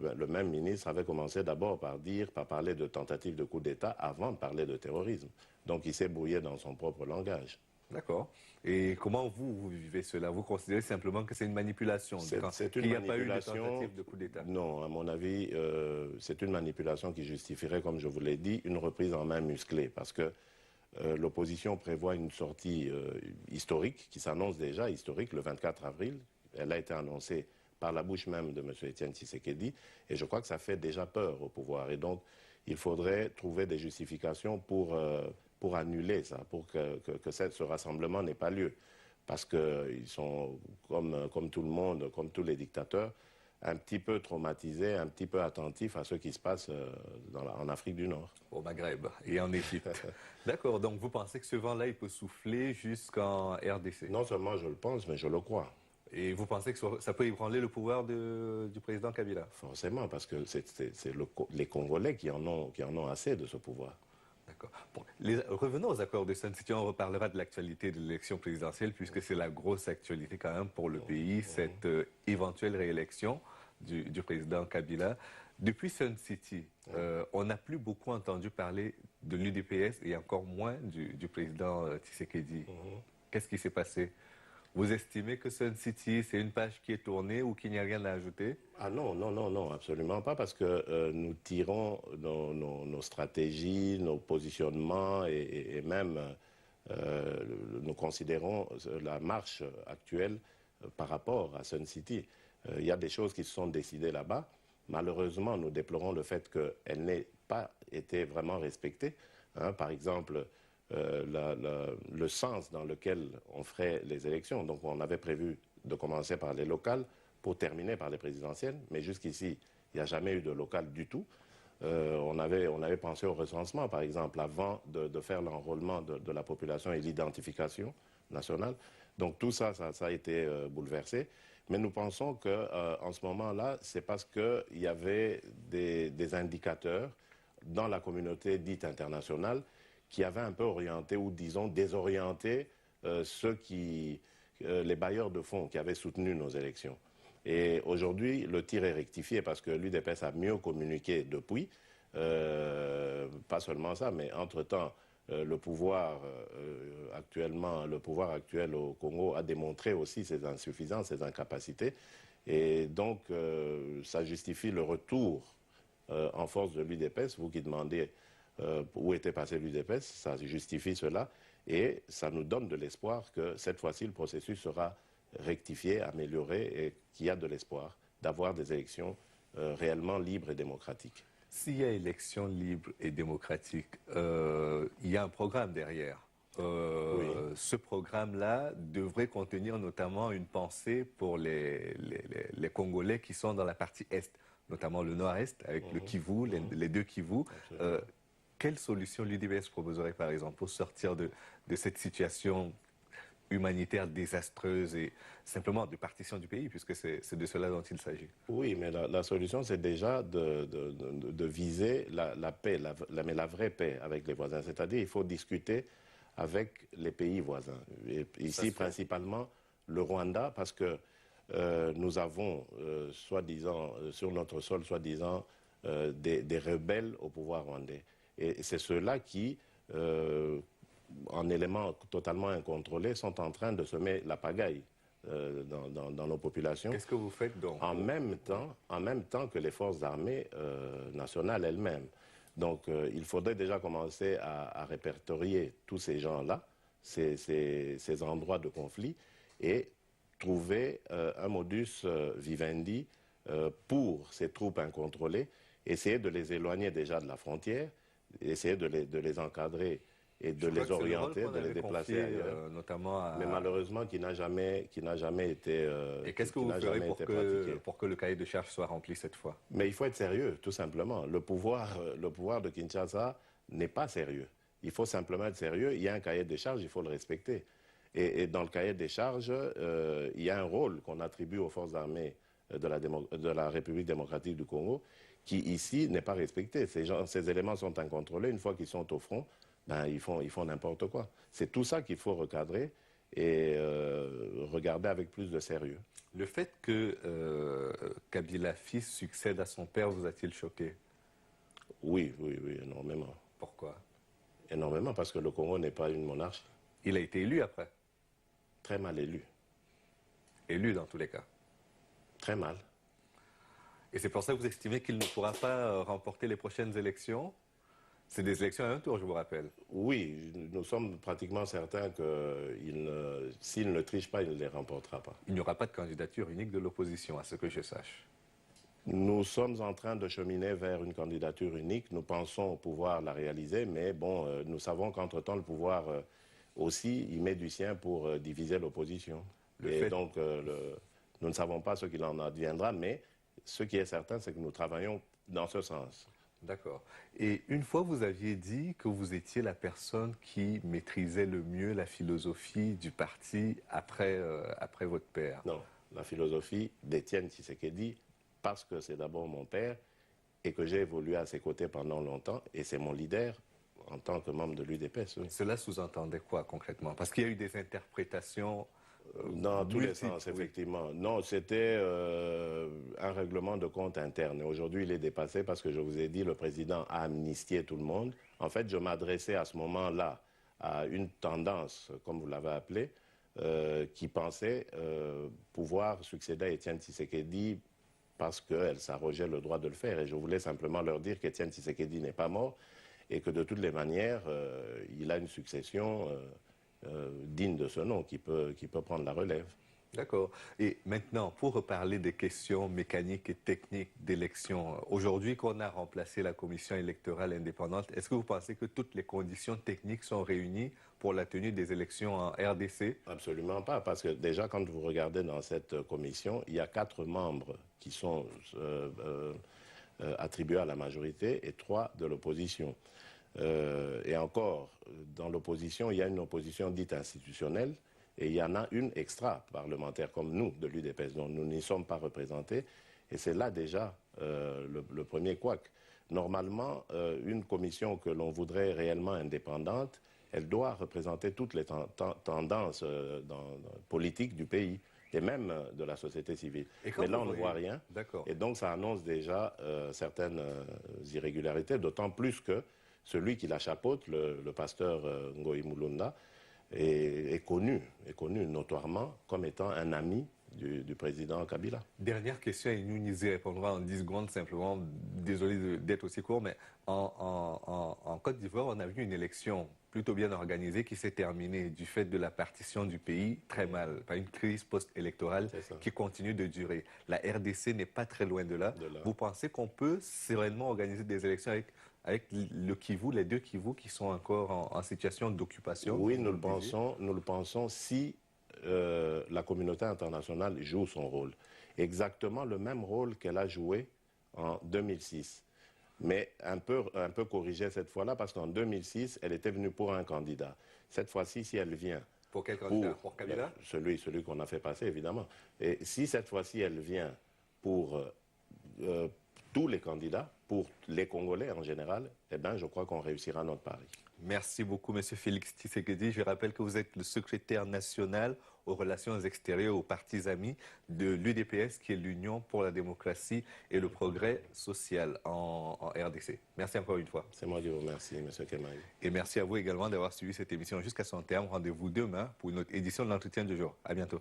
le même ministre avait commencé d'abord par parler de tentative de coup d'État avant de parler de terrorisme. Donc il s'est brouillé dans son propre langage. D'accord. Et comment vous vivez cela? Vous considérez simplement que c'est une manipulation, qu'il n'y a pas eu de tentative de coup d'État? Non, à mon avis, c'est une manipulation qui justifierait, comme je vous l'ai dit, une reprise en main musclée. Parce que l'opposition prévoit une sortie historique, qui s'annonce déjà historique, le 24 avril. Elle a été annoncée par la bouche même de M. Étienne Tshisekedi. Et je crois que ça fait déjà peur au pouvoir. Et donc, il faudrait trouver des justifications pour annuler ça, pour que ce rassemblement n'ait pas lieu. Parce qu'ils sont, comme tout le monde, comme tous les dictateurs, un petit peu traumatisés, un petit peu attentifs à ce qui se passe en Afrique du Nord. Au Maghreb et en Égypte. D'accord, donc vous pensez que ce vent-là, il peut souffler jusqu'en RDC? Non seulement je le pense, mais je le crois. Et vous pensez que ça peut ébranler le pouvoir du président Kabila? Forcément, parce que c'est les Congolais qui en ont assez de ce pouvoir. D'accord. Bon, revenons aux accords de Sun City. On reparlera de l'actualité de l'élection présidentielle, puisque c'est la grosse actualité quand même pour le pays, cette éventuelle réélection du président Kabila. Depuis Sun City, on n'a plus beaucoup entendu parler de l'UDPS et encore moins du président Tshisekedi. Qu'est-ce qui s'est passé? Vous estimez que Sun City, c'est une page qui est tournée ou qu'il n'y a rien à ajouter? Ah non, non, non, non, absolument pas, parce que nous tirons nos stratégies, nos positionnements et même nous considérons la marche actuelle par rapport à Sun City. Il y a des choses qui se sont décidées là-bas. Malheureusement, nous déplorons le fait qu'elles n'aient pas été vraiment respectées. Par exemple, le sens dans lequel on ferait les élections. Donc on avait prévu de commencer par les locales pour terminer par les présidentielles, mais jusqu'ici, il n'y a jamais eu de local du tout. On avait pensé au recensement, par exemple, avant de faire l'enrôlement de la population et l'identification nationale. Donc tout ça, ça a été bouleversé. Mais nous pensons qu'en ce moment-là, c'est parce qu'il y avait des indicateurs dans la communauté dite internationale qui avaient un peu orienté, ou disons désorienté, les bailleurs de fonds qui avaient soutenu nos élections. Et aujourd'hui, le tir est rectifié parce que l'UDPS a mieux communiqué depuis. Pas seulement ça, mais entre-temps, le pouvoir actuel au Congo a démontré aussi ses insuffisances, ses incapacités. Et donc, ça justifie le retour en force de l'UDPS. Vous qui demandez où était passé l'UDPS, ça justifie cela. Et ça nous donne de l'espoir que cette fois-ci, le processus sera rectifié, amélioré, et qu'il y a de l'espoir d'avoir des élections réellement libres et démocratiques. S'il y a élection libre et démocratique, il y a un programme derrière. Oui. Ce programme-là devrait contenir notamment une pensée pour les Congolais qui sont dans la partie Est, notamment le Nord-Est, avec le Kivu, les deux Kivu. Quelle solution l'UDPS proposerait, par exemple, pour sortir de cette situation humanitaire désastreuse et simplement de partition du pays, puisque c'est de cela dont il s'agit? Oui, mais la solution, c'est déjà de viser la paix, mais la vraie paix avec les voisins. C'est-à-dire il faut discuter avec les pays voisins. Et ici, principalement, le Rwanda, parce que nous avons, soi-disant, sur notre sol, soi-disant, des rebelles au pouvoir rwandais. Et c'est ceux-là qui, en éléments totalement incontrôlés, sont en train de semer la pagaille dans nos populations. Qu'est-ce que vous faites donc? En même temps que les forces armées nationales elles-mêmes. Donc il faudrait déjà commencer à répertorier tous ces gens-là, ces endroits de conflit, et trouver un modus vivendi pour ces troupes incontrôlées, essayer de les éloigner déjà de la frontière, essayer de les encadrer et de les orienter, de les déplacer ailleurs. Notamment mais malheureusement, qui n'a jamais été et qu'est-ce que vous ferez pour que le cahier de charges soit rempli cette fois? Mais il faut être sérieux, tout simplement. Le pouvoir de Kinshasa n'est pas sérieux. Il faut simplement être sérieux. Il y a un cahier de charges, il faut le respecter. Et dans le cahier des charges, il y a un rôle qu'on attribue aux forces armées de la République démocratique du Congo, qui ici n'est pas respecté. Ces éléments sont incontrôlés. Une fois qu'ils sont au front, ben, ils font n'importe quoi. C'est tout ça qu'il faut recadrer et regarder avec plus de sérieux. Le fait que Kabila fils succède à son père vous a-t-il choqué? Oui, oui, oui, énormément. Pourquoi? Énormément, parce que le Congo n'est pas une monarchie. Il a été élu après? Très mal élu. Élu dans tous les cas? Très mal. Et c'est pour ça que vous estimez qu'il ne pourra pas remporter les prochaines élections? C'est des élections à un tour, je vous rappelle. Oui, nous sommes pratiquement certains que s'il ne triche pas, il ne les remportera pas. Il n'y aura pas de candidature unique de l'opposition, à ce que je sache. Nous sommes en train de cheminer vers une candidature unique. Nous pensons pouvoir la réaliser, mais bon, nous savons qu'entre-temps, le pouvoir aussi y met du sien pour diviser l'opposition. Et donc, nous ne savons pas ce qu'il en adviendra, mais ce qui est certain, c'est que nous travaillons dans ce sens. D'accord. Et une fois, vous aviez dit que vous étiez la personne qui maîtrisait le mieux la philosophie du parti après votre père. Non, la philosophie d'Étienne Tshisekedi, parce que c'est d'abord mon père et que j'ai évolué à ses côtés pendant longtemps, et c'est mon leader en tant que membre de l'UDPS. Oui. Cela sous-entendait quoi concrètement? Parce qu'il y a eu des interprétations dans tous les multiples, sens, effectivement. Oui. Non, c'était un règlement de compte interne. Et aujourd'hui, il est dépassé parce que je vous ai dit, le président a amnistié tout le monde. En fait, je m'adressais à ce moment-là à une tendance, comme vous l'avez appelé, qui pensait pouvoir succéder à Étienne Tshisekedi parce qu'elle s'arrogeait le droit de le faire. Et je voulais simplement leur dire qu'Étienne Tshisekedi n'est pas mort et que de toutes les manières, il a une succession digne de ce nom, qui peut prendre la relève. D'accord. Et maintenant, pour reparler des questions mécaniques et techniques d'élection, aujourd'hui qu'on a remplacé la commission électorale indépendante, est-ce que vous pensez que toutes les conditions techniques sont réunies pour la tenue des élections en RDC? Absolument pas, parce que déjà, quand vous regardez dans cette commission, il y a 4 membres qui sont attribués à la majorité et 3 de l'opposition. Et encore, dans l'opposition, il y a une opposition dite institutionnelle et il y en a une extra-parlementaire, comme nous, de l'UDPS, dont nous n'y sommes pas représentés. Et c'est là déjà le premier couac. Normalement, une commission que l'on voudrait réellement indépendante, elle doit représenter toutes les tendances politiques du pays et même de la société civile. Mais là, on ne voit rien. Et donc, ça annonce déjà certaines irrégularités, d'autant plus que celui qui la chapeaute, le pasteur Ngoï Mulunda, est connu notoirement comme étant un ami du président Kabila. Dernière question, et nous y répondra en 10 secondes simplement. Désolé d'être aussi court, mais en Côte d'Ivoire, on a vu une élection plutôt bien organisée qui s'est terminée du fait de la partition du pays très mal, par une crise post-électorale qui continue de durer. La RDC n'est pas très loin de là. Vous pensez qu'on peut sereinement organiser des élections avec le Kivu, les 2 Kivu qui sont encore en situation d'occupation? Oui, nous le pensons si la communauté internationale joue son rôle. Exactement le même rôle qu'elle a joué en 2006. Mais un peu corrigé cette fois-là, parce qu'en 2006, elle était venue pour un candidat. Cette fois-ci, si elle vient... Pour quel candidat? Pour Kabila? Celui qu'on a fait passer, évidemment. Et si cette fois-ci, elle vient pour tous les candidats, pour les Congolais en général, eh bien, je crois qu'on réussira notre pari. Merci beaucoup, M. Félix Tshisekedi. Je rappelle que vous êtes le secrétaire national aux relations extérieures aux partis amis de l'UDPS, qui est l'Union pour la démocratie et le progrès social en RDC. Merci encore une fois. C'est moi qui vous remercie, M. Kemaï. Et merci à vous également d'avoir suivi cette émission jusqu'à son terme. Rendez-vous demain pour une autre édition de l'entretien du jour. À bientôt.